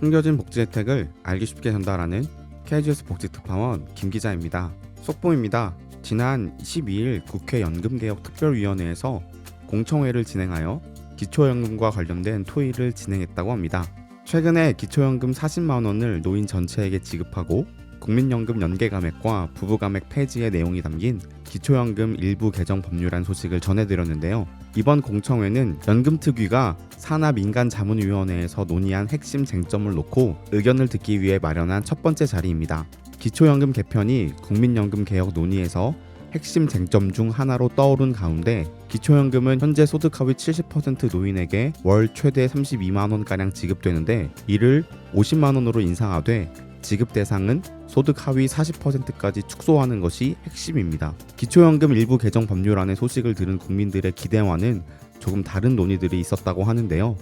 숨겨진 복지 혜택을 알기 쉽게 전달하는 KGS 복지특파원 김기자입니다. 속보입니다. 지난 12일 국회 연금개혁특별위원회에서 공청회를 진행하여 기초연금과 관련된 토의를 진행했다고 합니다. 최근에 기초연금 40만원을 노인 전체에게 지급하고 국민연금 연계감액과 부부감액 폐지의 내용이 담긴 기초연금 일부 개정 법률안 소식을 전해드렸는데요. 이번 공청회는 연금특위가 산하민간자문위원회에서 논의한 핵심 쟁점을 놓고 의견을 듣기 위해 마련한 첫 번째 자리입니다. 기초연금 개편이 국민연금 개혁 논의에서 핵심 쟁점 중 하나로 떠오른 가운데 기초연금은 현재 소득 하위 70% 노인에게 월 최대 32만원가량 지급되는데 이를 50만원으로 인상하되 지급 대상은 소득 하위 40%까지 축소하는 것이 핵심입니다. 기초연금 일부 개정 법률안의 소식을 들은 국민들의 기대와는 조금 다른 논의들이 있었다고 하는데요.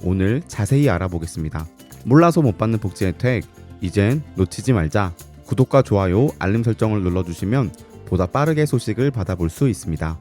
오늘 자세히 알아보겠습니다. 몰라서 못 받는 복지 혜택, 이젠 놓치지 말자. 구독과 좋아요, 알림 설정을 눌러주시면 보다 빠르게 소식을 받아볼 수 있습니다.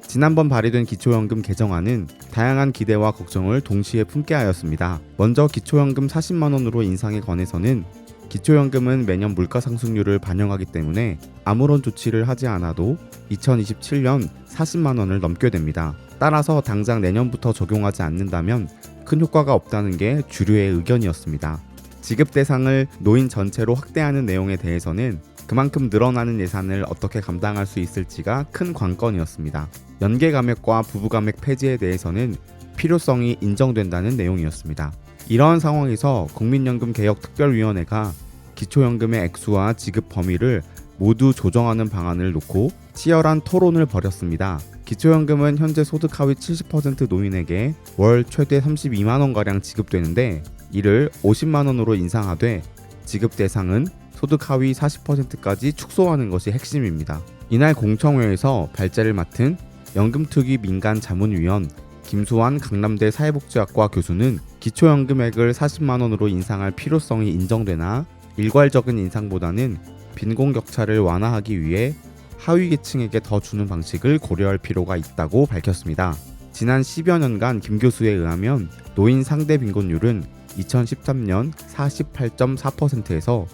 지난번 발의된 기초연금 개정안은 다양한 기대와 걱정을 동시에 품게 하였습니다. 먼저 기초연금 40만원으로 인상에 관해서는 기초연금은 매년 물가 상승률을 반영하기 때문에 아무런 조치를 하지 않아도 2027년 40만원을 넘게 됩니다. 따라서 당장 내년부터 적용하지 않는다면 큰 효과가 없다는 게 주류의 의견이었습니다. 지급 대상을 노인 전체로 확대하는 내용에 대해서는 그만큼 늘어나는 예산을 어떻게 감당할 수 있을지가 큰 관건이었습니다. 연계감액과 부부감액 폐지에 대해서는 필요성이 인정된다는 내용이었습니다. 이러한 상황에서 국민연금개혁특별위원회가 기초연금의 액수와 지급 범위를 모두 조정하는 방안을 놓고 치열한 토론을 벌였습니다. 기초연금은 현재 소득 하위 70% 노인에게 월 최대 32만원가량 지급되는데 이를 50만원으로 인상하되 지급 대상은 소득 하위 40%까지 축소하는 것이 핵심입니다. 이날 공청회에서 발제를 맡은 연금특위 민간자문위원 김수환 강남대 사회복지학과 교수는 기초연금액을 40만원으로 인상할 필요성이 인정되나 일괄적인 인상보다는 빈곤격차를 완화하기 위해 하위 계층에게 더 주는 방식을 고려할 필요가 있다고 밝혔습니다. 지난 10여 년간 김 교수에 의하면 노인 상대 빈곤율은 2013년 48.4%에서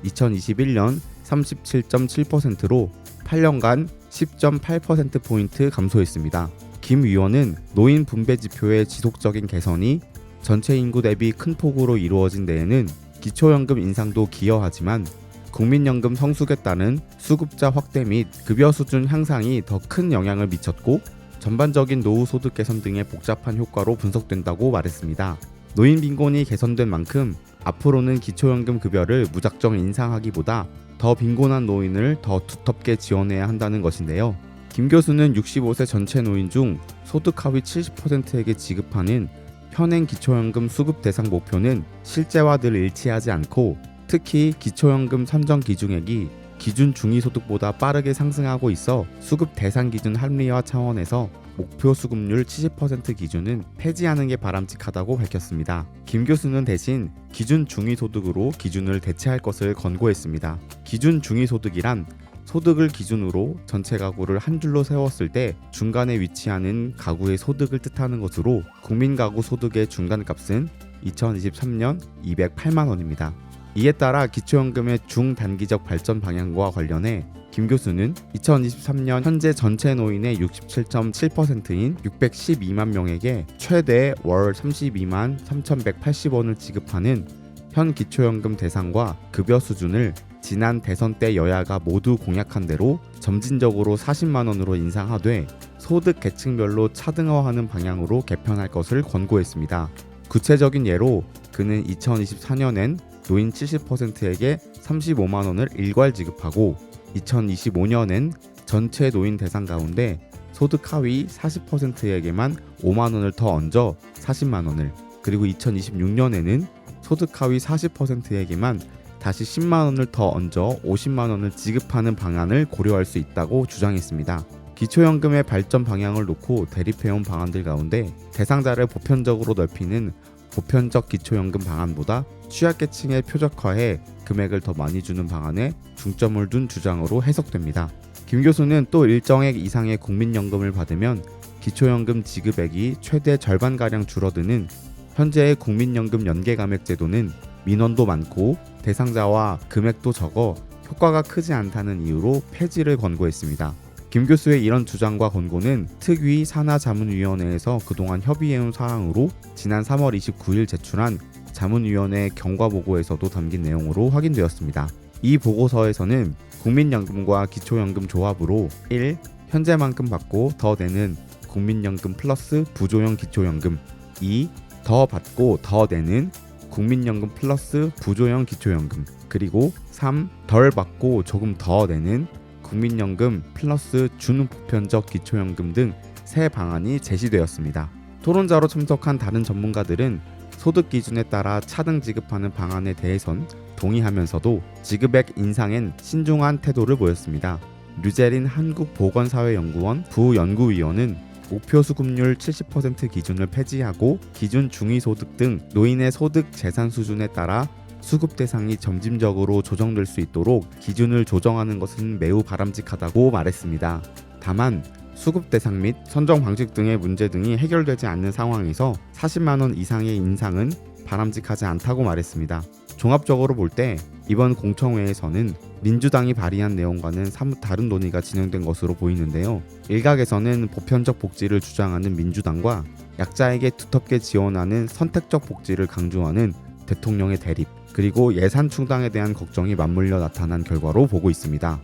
2021년 37.7%로 8년간 10.8%포인트 감소했습니다. 김 위원은 노인 분배 지표의 지속적인 개선이 전체 인구 대비 큰 폭으로 이루어진 데에는 기초연금 인상도 기여하지만 국민연금 성숙에 따른 수급자 확대 및 급여 수준 향상이 더 큰 영향을 미쳤고 전반적인 노후 소득 개선 등의 복잡한 효과로 분석된다고 말했습니다. 노인 빈곤이 개선된 만큼 앞으로는 기초연금 급여를 무작정 인상하기보다 더 빈곤한 노인을 더 두텁게 지원해야 한다는 것인데요. 김 교수는 65세 전체 노인 중 소득 하위 70%에게 지급하는 현행 기초연금 수급 대상 목표는 실제와 늘 일치하지 않고 특히 기초연금 산정 기준액이 기준 중위소득보다 빠르게 상승하고 있어 수급 대상 기준 합리화 차원에서 목표 수급률 70% 기준은 폐지하는 게 바람직하다고 밝혔습니다. 김 교수는 대신 기준 중위소득으로 기준을 대체할 것을 권고했습니다. 기준 중위소득이란 소득을 기준으로 전체 가구를 한 줄로 세웠을 때 중간에 위치하는 가구의 소득을 뜻하는 것으로 국민가구 소득의 중간값은 2023년 208만원입니다. 이에 따라 기초연금의 중단기적 발전 방향과 관련해 김 교수는 2023년 현재 전체 노인의 67.7%인 612만 명에게 최대 월 32만 3,180원을 지급하는 현 기초연금 대상과 급여 수준을 지난 대선 때 여야가 모두 공약한 대로 점진적으로 40만원으로 인상하되 소득 계층별로 차등화하는 방향으로 개편할 것을 권고했습니다. 구체적인 예로 그는 2024년엔 노인 70%에게 35만원을 일괄 지급하고 2025년엔 전체 노인 대상 가운데 소득 하위 40%에게만 5만원을 더 얹어 40만원을 그리고 2026년에는 소득 하위 40%에게만 다시 10만원을 더 얹어 50만원을 지급하는 방안을 고려할 수 있다고 주장했습니다. 기초연금의 발전 방향을 놓고 대립해온 방안들 가운데 대상자를 보편적으로 넓히는 보편적 기초연금 방안보다 취약계층에 표적화해 금액을 더 많이 주는 방안에 중점을 둔 주장으로 해석됩니다. 김 교수는 또 일정액 이상의 국민연금을 받으면 기초연금 지급액이 최대 절반가량 줄어드는 현재의 국민연금 연계감액제도는 민원도 많고 대상자와 금액도 적어 효과가 크지 않다는 이유로 폐지를 권고했습니다. 김 교수의 이런 주장과 권고는 특위 산하자문위원회에서 그동안 협의해온 사항으로 지난 3월 29일 제출한 자문위원회 경과보고에서도 담긴 내용으로 확인되었습니다. 이 보고서에서는 국민연금과 기초연금 조합으로 1. 현재만큼 받고 더 내는 국민연금 플러스 부조형 기초연금 2. 더 받고 더 내는 국민연금 플러스 부조형 기초연금 그리고 3. 덜 받고 조금 더 내는 국민연금 플러스 준보편적 기초연금 등 세 방안이 제시되었습니다. 토론자로 참석한 다른 전문가들은 소득 기준에 따라 차등 지급하는 방안에 대해선 동의하면서도 지급액 인상엔 신중한 태도를 보였습니다. 류재린 한국보건사회연구원 부연구위원은 목표 수급률 70% 기준을 폐지하고 기준 중위소득 등 노인의 소득 재산 수준에 따라 수급 대상이 점진적으로 조정될 수 있도록 기준을 조정하는 것은 매우 바람직하다고 말했습니다. 다만 수급 대상 및 선정 방식 등의 문제 등이 해결되지 않는 상황에서 40만 원 이상의 인상은 바람직하지 않다고 말했습니다. 종합적으로 볼 때 이번 공청회에서는 민주당이 발의한 내용과는 사뭇 다른 논의가 진행된 것으로 보이는데요. 일각에서는 보편적 복지를 주장하는 민주당과 약자에게 두텁게 지원하는 선택적 복지를 강조하는 대통령의 대립, 그리고 예산 충당에 대한 걱정이 맞물려 나타난 결과로 보고 있습니다.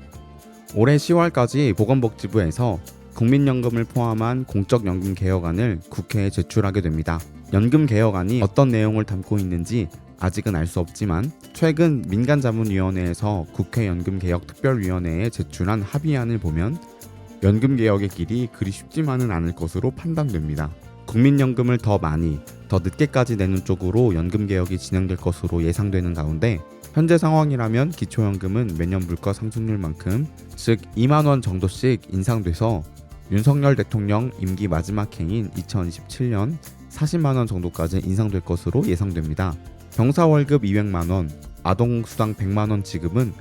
올해 10월까지 보건복지부에서 국민연금을 포함한 공적연금 개혁안을 국회에 제출하게 됩니다. 연금 개혁안이 어떤 내용을 담고 있는지 아직은 알 수 없지만 최근 민간자문위원회에서 국회 연금개혁특별위원회에 제출한 합의안을 보면 연금개혁의 길이 그리 쉽지만은 않을 것으로 판단됩니다. 국민연금을 더 많이, 더 늦게까지 내는 쪽으로 연금개혁이 진행될 것으로 예상되는 가운데 현재 상황이라면 기초연금은 매년 물가 상승률만큼 즉 2만원 정도씩 인상돼서 윤석열 대통령 임기 마지막 해인 2027년 40만원 정도까지 인상될 것으로 예상됩니다. 병사 월급 200만원, 아동수당 100만원 지급은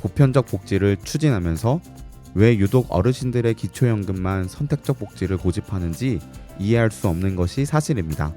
보편적 복지를 추진하면서 왜 유독 어르신들의 기초연금만 선택적 복지를 고집하는지 이해할 수 없는 것이 사실입니다.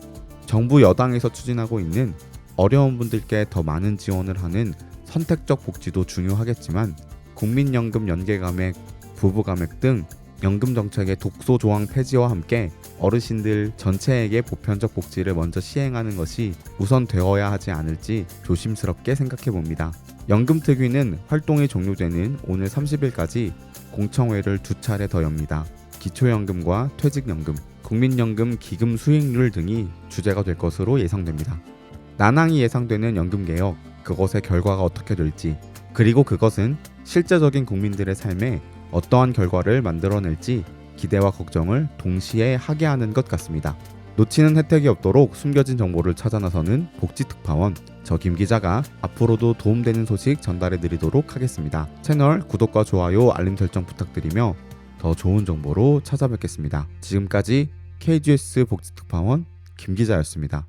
정부 여당에서 추진하고 있는 어려운 분들께 더 많은 지원을 하는 선택적 복지도 중요하겠지만 국민연금 연계감액, 부부감액 등 연금 정책의 독소 조항 폐지와 함께 어르신들 전체에게 보편적 복지를 먼저 시행하는 것이 우선되어야 하지 않을지 조심스럽게 생각해 봅니다. 연금특위는 활동이 종료되는 오늘 30일까지 공청회를 2차례 더 엽니다. 기초연금과 퇴직연금, 국민연금 기금 수익률 등이 주제가 될 것으로 예상됩니다. 난항이 예상되는 연금개혁, 그것의 결과가 어떻게 될지, 그리고 그것은 실제적인 국민들의 삶에 어떠한 결과를 만들어낼지 기대와 걱정을 동시에 하게 하는 것 같습니다. 놓치는 혜택이 없도록 숨겨진 정보를 찾아 나서는 복지특파원, 저 김 기자가 앞으로도 도움되는 소식 전달해 드리도록 하겠습니다. 채널 구독과 좋아요, 알림 설정 부탁드리며 더 좋은 정보로 찾아뵙겠습니다. 지금까지 KGS 복지특파원 김 기자였습니다.